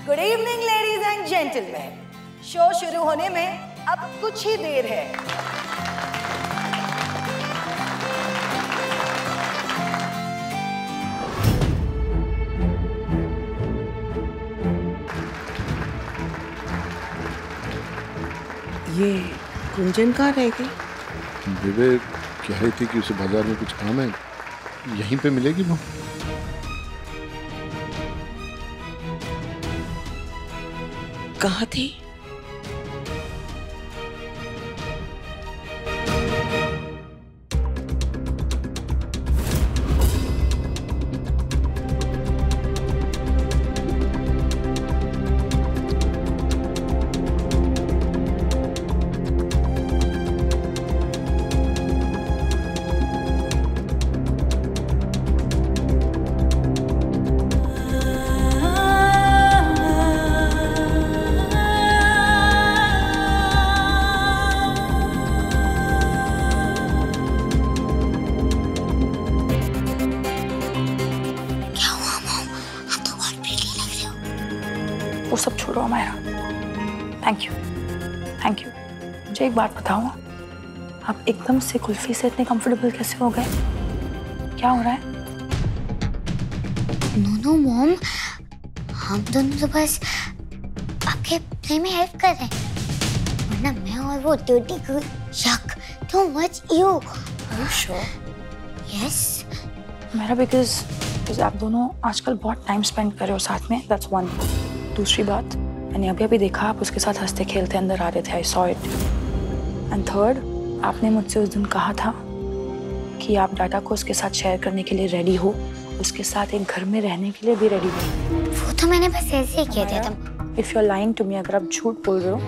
Good evening ladies and gentleman, show शुरू होने में अब कुछ ही देर है। ये कुंजन कहाँ रह गई? विवेक कह रही थी कि उसे बाजार में कुछ काम है, यहीं पे मिलेगी वो। कहाँ थी? वो सब छोड़ो अमायरा, थैंक यू। मुझे एक बात बताओ, आप एकदम से कुल्फी से इतने कंफर्टेबल कैसे हो गए? क्या हो रहा है? नो मॉम, हम दोनों तो बस आपके प्ले में हेल्प कर रहे हैं, वरना मैं और वो डर्टी गर्ल, यक, too much you. Are you sure? Yes मेरा बिकॉज आप दोनों आजकल बहुत टाइम स्पेंड कर रहे हो साथ में, दैट्स वन। दूसरी बात, मैंने अभी देखा आप उसके साथ हंसते खेलते अंदर आ रहे थे, I saw it. And third, आपने मुझसे उस दिन कहा था कि आप डाटा को उसके साथ शेयर करने के लिए रेडी हो, उसके साथ एक घर में रहने के लिए भी रेडी हो। वो तो मैंने बस ऐसे ही कह दिया था। If you are lying to me, अगर आप झूठ बोल रहे हो,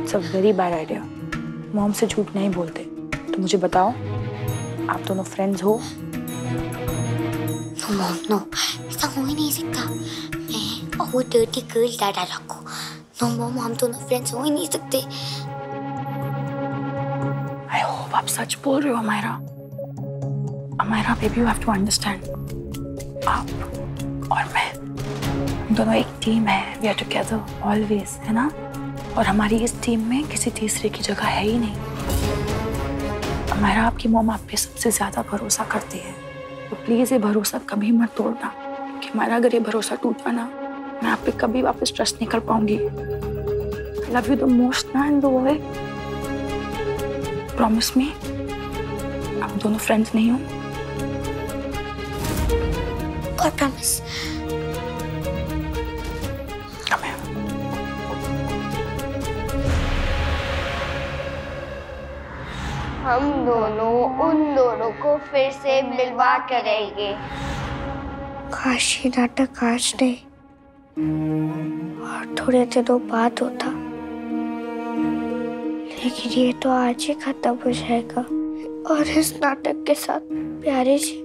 it's a very bad idea. Mom से झूठ नहीं बोलते, तो मुझे बताओ, आप दोनों फ्रेंड्स हो? नो मॉम, नो, ऐसा हो ही नहीं सकता। मैं और वो डर्टी गर्ल डाटा रखो। नो मॉम, हम दोनों फ्रेंड्स हो ही नहीं सकते। आई होप आप सच बोल रहे हो Amayra. Amayra baby, you have to understand, आप और मैं, हम दोनों एक टीम है, वी आर टुगेदर ऑलवेज, है ना? और हमारी इस टीम में किसी तीसरे की जगह है ही नहीं। अमायरा, आपकी मॉम आप पे सबसे ज्यादा भरोसा करती है, तो प्लीज ये भरोसा कभी मत तोड़ना, कि हमारा अगर ये भरोसा टूटा ना, मैं आप पे कभी वापस ट्रस्ट नहीं कर पाऊंगी। I love you the most ना in the world. Promise me, आप दोनों फ्रेंड्स नहीं हो? और प्रॉमिस। हम दोनों उन दोनों को फिर से मिलवा करेंगे। काश ये नाटक आज नहीं और थोड़े दिनों बाद होता, लेकिन ये तो आज ही खत्म हो जाएगा। और इस नाटक के साथ प्यारे जी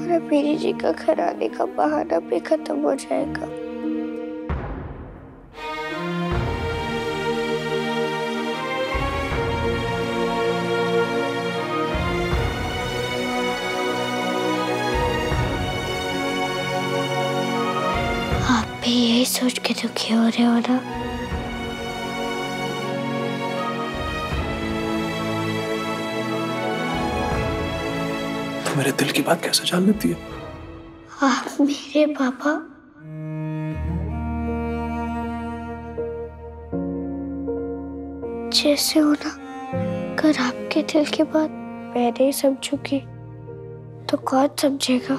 और मेरी जी का घर आने का बहाना भी खत्म हो जाएगा। आप भी यही सोच के दुखी हो रहे हो ना? तो मेरे दिल की बात कैसे जान लेती है? आप मेरे पापा जैसे हो ना। अगर आपके दिल की बात मैं नहीं समझूंगी तो कौन समझेगा?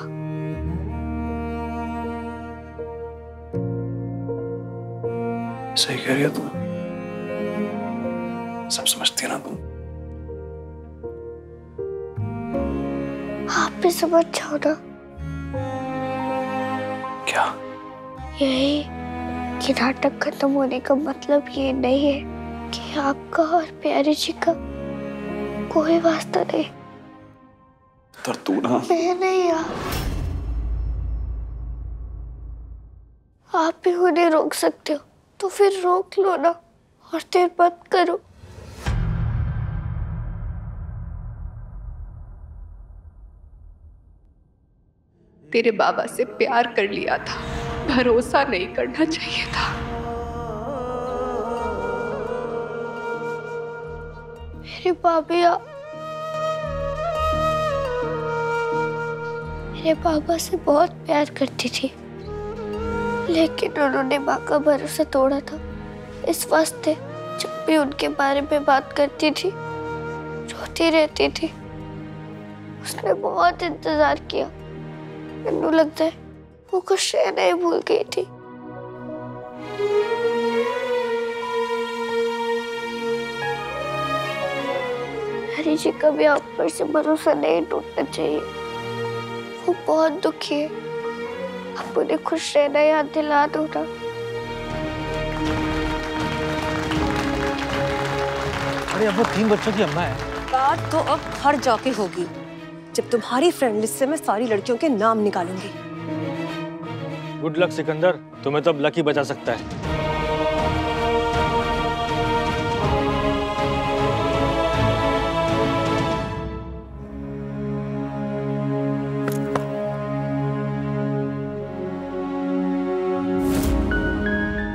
सही कह रही है तुम, सब समझती है ना तुम। आप भी समझ जाओ ना। क्या? यही कि नाटक खत्म होने का मतलब ये नहीं है कि आपका और प्यारे जी का कोई वास्ता नहीं। तो तू ना, मैं नहीं। आप भी उन्हें रोक सकते हो तो फिर रोक लो ना, और देर मत करो। तेरे बाबा से प्यार कर लिया था, भरोसा नहीं करना चाहिए था। मेरी भाभी मेरे पापा से बहुत प्यार करती थी, लेकिन उन्होंने माँ का भरोसा तोड़ा था। इस वास्ते जब भी उनके बारे में बात करती थी रोती रहती थी। उसने बहुत इंतजार किया। मैनू लगता है वो कुछ रहना ही भूल गई थी। हरी जी का भी आप पर से भरोसा नहीं टूटना चाहिए। वो बहुत दुखी है। आप उन्हें खुश रहना याद दिला दो ना। अरे अब वो 3 बच्चों की अम्मा है। बात तो अब हर जाके होगी जब तुम्हारी फ्रेंड लिस्ट से मैं सारी लड़कियों के नाम निकालूंगी। गुड लक सिकंदर, तुम्हें तो अब लक ही बचा सकता है।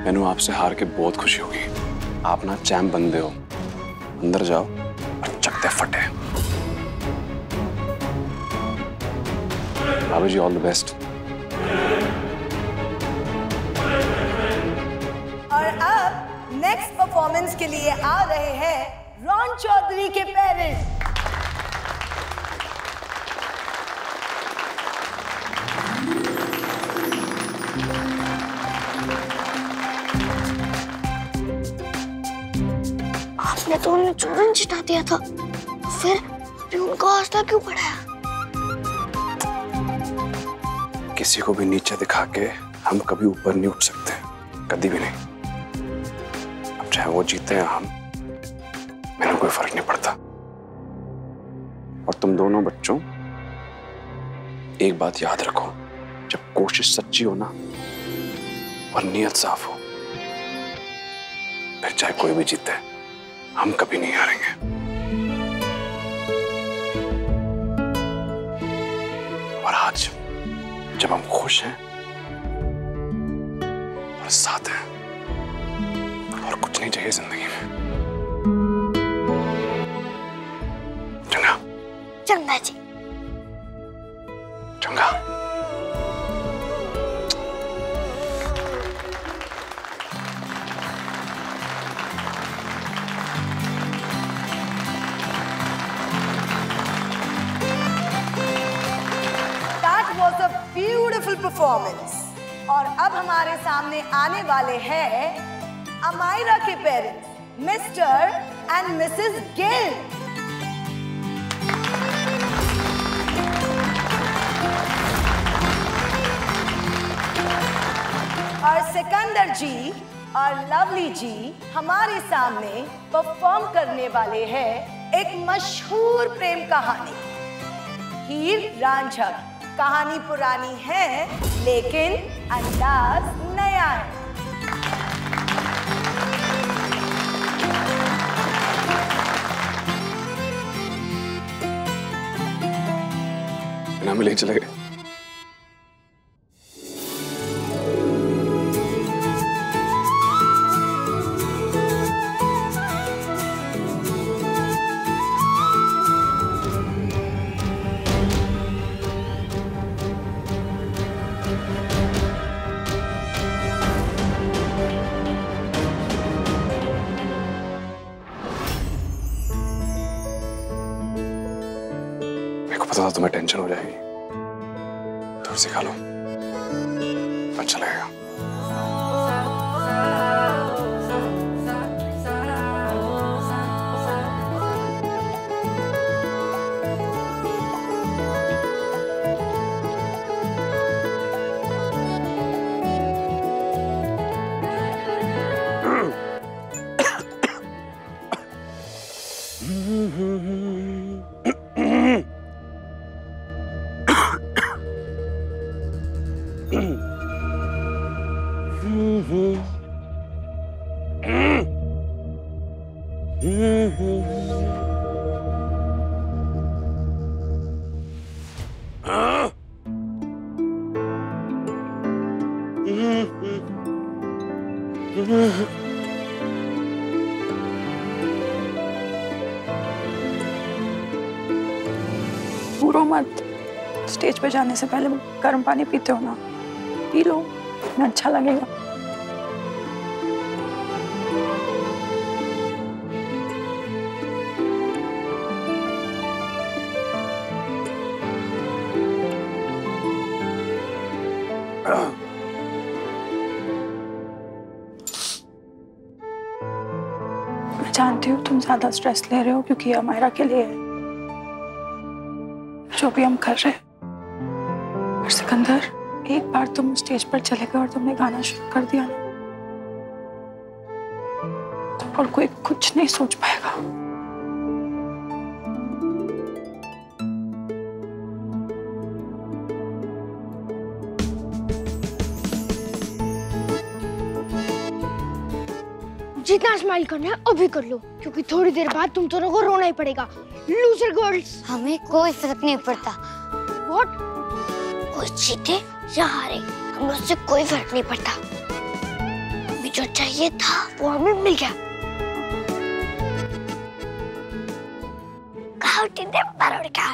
मैनू आपसे हार के बहुत खुशी होगी। आप ना चैंप बंदे हो। अंदर जाओ और चकते फटे। भाभी जी, ऑल द बेस्ट। और अब नेक्स्ट परफॉर्मेंस के लिए आ रहे हैं रॉन चौधरी के पेरेंट्स। आपने तो उन्हें चूरन चिढ़ा दिया था, फिर अभी उनका हौसला क्यों बढ़ाया? किसी को भी नीचे दिखा के हम कभी ऊपर नहीं उठ सकते, कभी भी नहीं। अब चाहे वो जीते या हम, मैंने कोई फर्क नहीं पड़ता। और तुम दोनों बच्चों, एक बात याद रखो, जब कोशिश सच्ची हो ना और नीयत साफ हो, फिर चाहे कोई भी जीते, हम कभी नहीं हारेंगे। और आज जब हम खुश हैं और साथ हैं, और कुछ नहीं चाहिए जिंदगी में। चंगा? चंगा जी। चंगा। Beautiful performance. और अब हमारे सामने आने वाले हैं अमायरा के parents, mister and Mrs Gill. और सिकंदर जी और लवली जी हमारे सामने परफॉर्म करने वाले हैं एक मशहूर प्रेम कहानी, हीर रांझा। कहानी पुरानी है लेकिन अंदाज नया है। बिना मिले चले गए। पता था तुम्हें टेंशन हो जाएगी, थोड़ी सी खा लो, अच्छा लगेगा। पूरो मत, स्टेज पे जाने से पहले गर्म पानी पीते हो ना, पी लो, तुम्हें अच्छा लगेगा। मैं जानती हूँ तुम ज्यादा स्ट्रेस ले रहे हो क्योंकि ये अमायरा के लिए है जो भी हम कर रहे हैं। और सिकंदर, एक बार तुम स्टेज पर चले गए और तुमने गाना शुरू कर दिया ना, तो और कोई कुछ नहीं सोच पाएगा। जितना स्माइल करना है अभी कर लो, क्योंकि थोड़ी देर बाद तुम दोनों को रोना ही पड़ेगा। Loser girls. हमें कोई फर्क नहीं पड़ता। व्हाट? कोई जीते या हारे, हमें उससे कोई फर्क नहीं पड़ता। हमें जो चाहिए था वो हमें मिल गया। काउटी ने परोड़ का।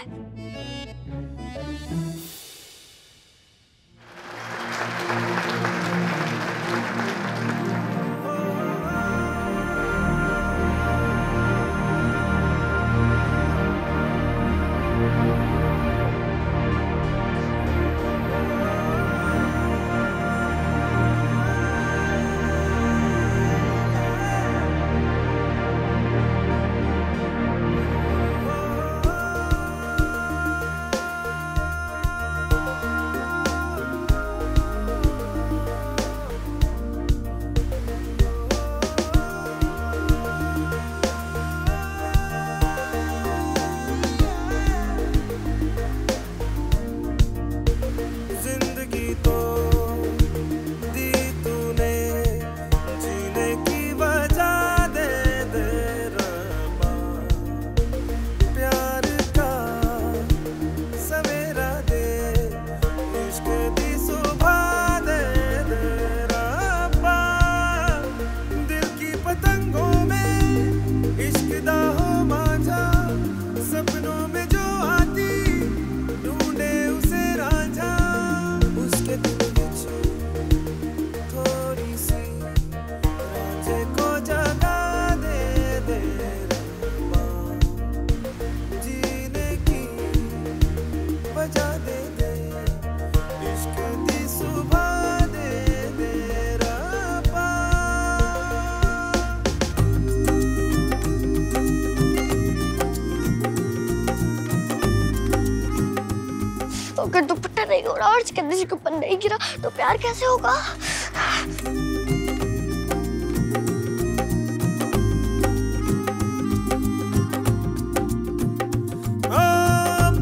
अगर दुपट्टा नहीं उड़ा और सिकंदर के ऊपर नहीं गिरा तो प्यार कैसे होगा?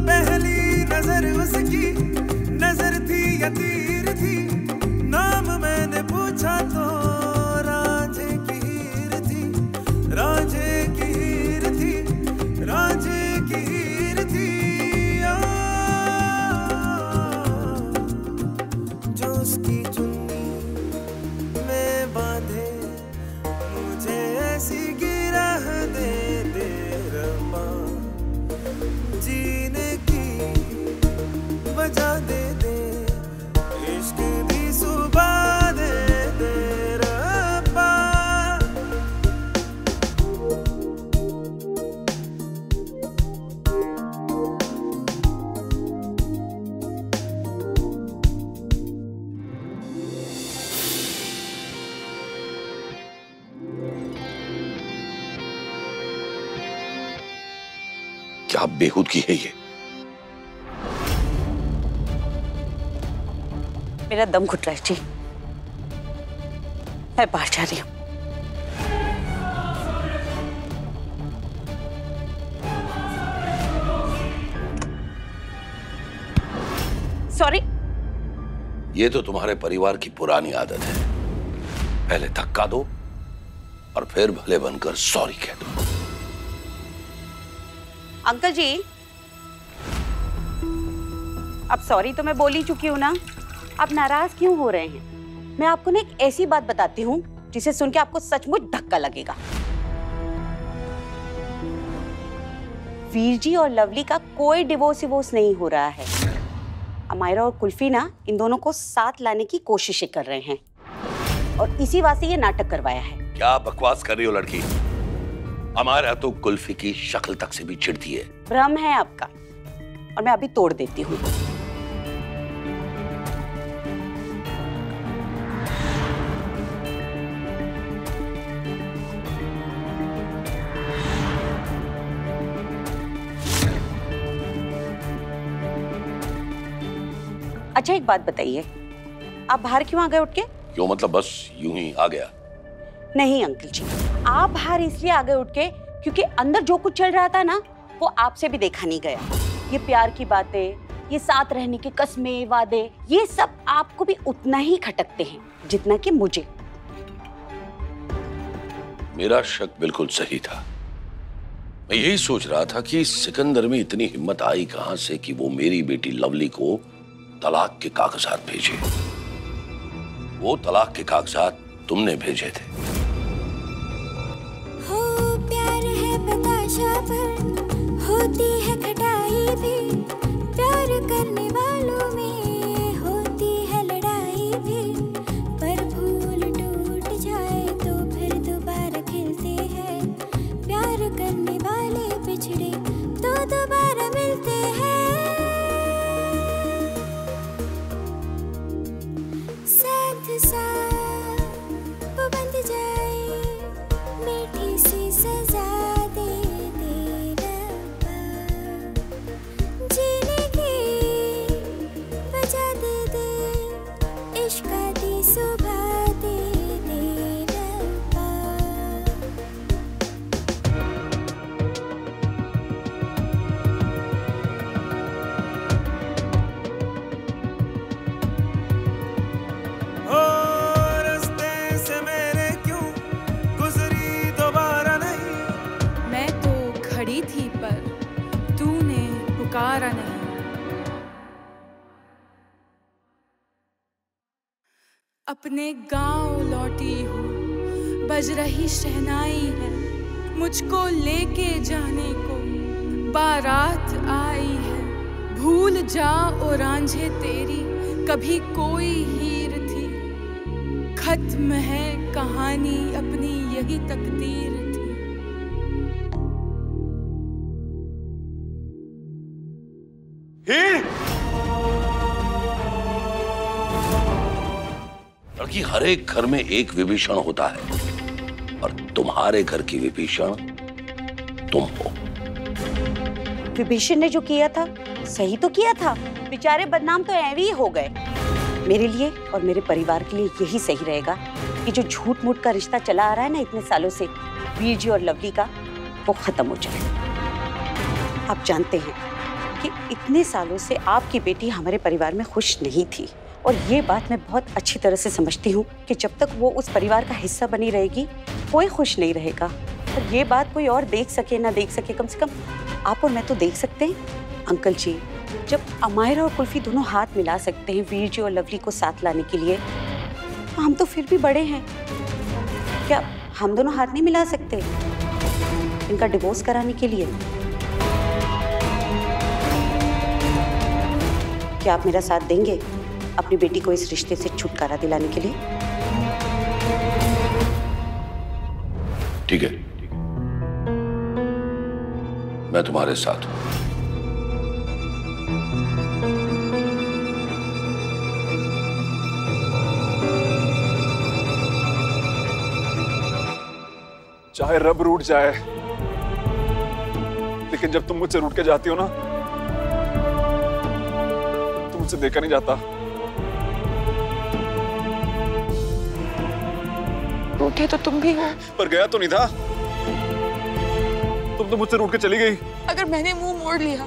पहली नजर उसकी नजर थी या तीर थी, नाम मैंने पूछा तो रांझे की हीर थी, रांझे की हीर थी, रांझे की हीर थी। जो उसकी चुन्नी में बांधे मुझे ऐसी गिरह दे दे रब्बा, जीने की वजह दे दे, इश्क दी सुबह दे दे रब्बा। क्या बेहूदगी है ये? मेरा दम घुट रहा है जी, मैं बाहर जा रही हूँ। सॉरी। ये तो तुम्हारे परिवार की पुरानी आदत है, पहले धक्का दो और फिर भले बनकर सॉरी कह दो। अंकल जी, अब सॉरी तो मैं बोल ही चुकी हूँ ना, आप नाराज क्यों हो रहे हैं? मैं आपको ना एक ऐसी बात बताती हूँ जिसे सुन के आपको सचमुच धक्का लगेगा। वीर जी और लवली का कोई डिवोर्स नहीं हो रहा है। अमायरा और कुल्फी ना इन दोनों को साथ लाने की कोशिशें कर रहे हैं और इसी वास्ते ये नाटक करवाया है। क्या बकवास कर रही हो लड़की? अमायरा तो कुल्फी की शक्ल तक से भी चिढ़ती है। भ्रम है आपका और मैं अभी तोड़ देती हूँ। अच्छा एक बात बताइए, आप बाहर क्यों आ गए उठ के? क्यों मतलब बस यूं ही आ गया? नहीं अंकल जी, आप बाहर इसलिए आ गए उठ के क्योंकि अंदर जो कुछ चल रहा था ना वो आपसे भी देखा नहीं गया। ये प्यार की बातें, ये साथ रहने की कस्में, वादे, ये सब आपको भी उतना ही खटकते हैं जितना कि मुझे। मेरा शक बिल्कुल सही था। मैं यही सोच रहा था कि सिकंदर में इतनी हिम्मत आई कहां से कि वो मेरी बेटी लवली को तलाक के कागजात भेजे। वो तलाक के कागजात तुमने भेजे थे। हो प्यार है बताशा पर होती है खटाई भी, प्यार करने वालों में होती है लड़ाई भी, पर भूल टूट जाए तो फिर दोबारा खिलते हैं। प्यार करने वाले बिछड़े तो दोबारा मिलते हैं। साथ साथ वो बंध जाए, मीठी सी सजा दे दे रब्बा, जीने की वजह दे दे, इश्क दी सुबह दे दे रब्बा। ओ रास्ते से मेरे क्यों गुजरी दोबारा नहीं। मैं तो खड़ी थी पर तूने पुकारा नहीं। अपने गांव लौटी हूँ, बज रही शहनाई है, मुझको लेके जाने को बारात आई है। भूल जा ओ रांझे तेरी कभी कोई हीर थी, खत्म है कहानी अपनी यही तकदीर थी। लड़की, हर एक घर में एक विभीषण होता है और तुम्हारे घर की विभीषण तुम हो। विभीषण ने जो किया था सही तो किया था, बेचारे बदनाम तो ऐवे ही हो गए। मेरे लिए और मेरे परिवार के लिए यही सही रहेगा कि जो झूठ मूठ का रिश्ता चला आ रहा है ना इतने सालों से वीर जी और लवली का, वो खत्म हो जाए। आप जानते हैं कि इतने सालों से आपकी बेटी हमारे परिवार में खुश नहीं थी और ये बात मैं बहुत अच्छी तरह से समझती हूँ कि जब तक वो उस परिवार का हिस्सा बनी रहेगी कोई खुश नहीं रहेगा। और ये बात कोई और देख सके ना देख सके, कम से कम आप और मैं तो देख सकते हैं। अंकल जी, जब अमायरा और कुल्फी दोनों हाथ मिला सकते हैं वीर जी और लवली को साथ लाने के लिए, तो हम तो फिर भी बड़े हैं। क्या हम दोनों हाथ नहीं मिला सकते इनका डिवोर्स कराने के लिए? क्या आप मेरा साथ देंगे अपनी बेटी को इस रिश्ते से छुटकारा दिलाने के लिए? ठीक है, मैं तुम्हारे साथ हूं। चाहे रब रूठ जाए, लेकिन जब तुम मुझसे रूठ के जाती हो ना, तो मुझसे देखा नहीं जाता। रूठे तो तुम भी हो। पर गया तो नहीं था, तुम तो मुझसे रूठ के चली गई। अगर मैंने मुंह मोड़ लिया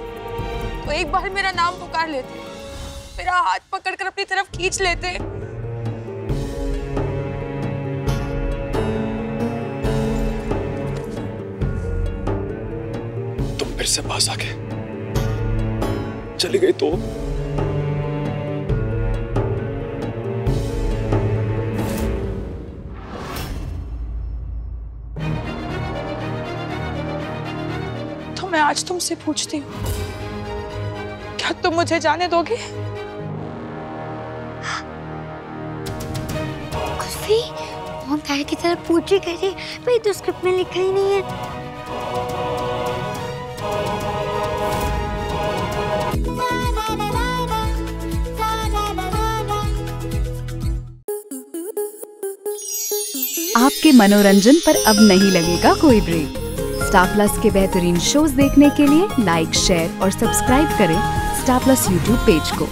तो एक बार मेरा नाम पुकार लेते, मेरा हाथ पकड़कर अपनी तरफ खींच लेते। तुम फिर से पास आके चली गई तो आज तुमसे पूछती हूँ, क्या तुम मुझे जाने दोगे? कुल्फी, मॉम डैडी की तरह पूछ ही करिए, भाई तो स्क्रिप्ट में लिखा ही नहीं है। आपके मनोरंजन पर अब नहीं लगेगा कोई ब्रेक। स्टार प्लस के बेहतरीन शोज देखने के लिए लाइक, शेयर और सब्सक्राइब करें स्टार प्लस यूट्यूब पेज को।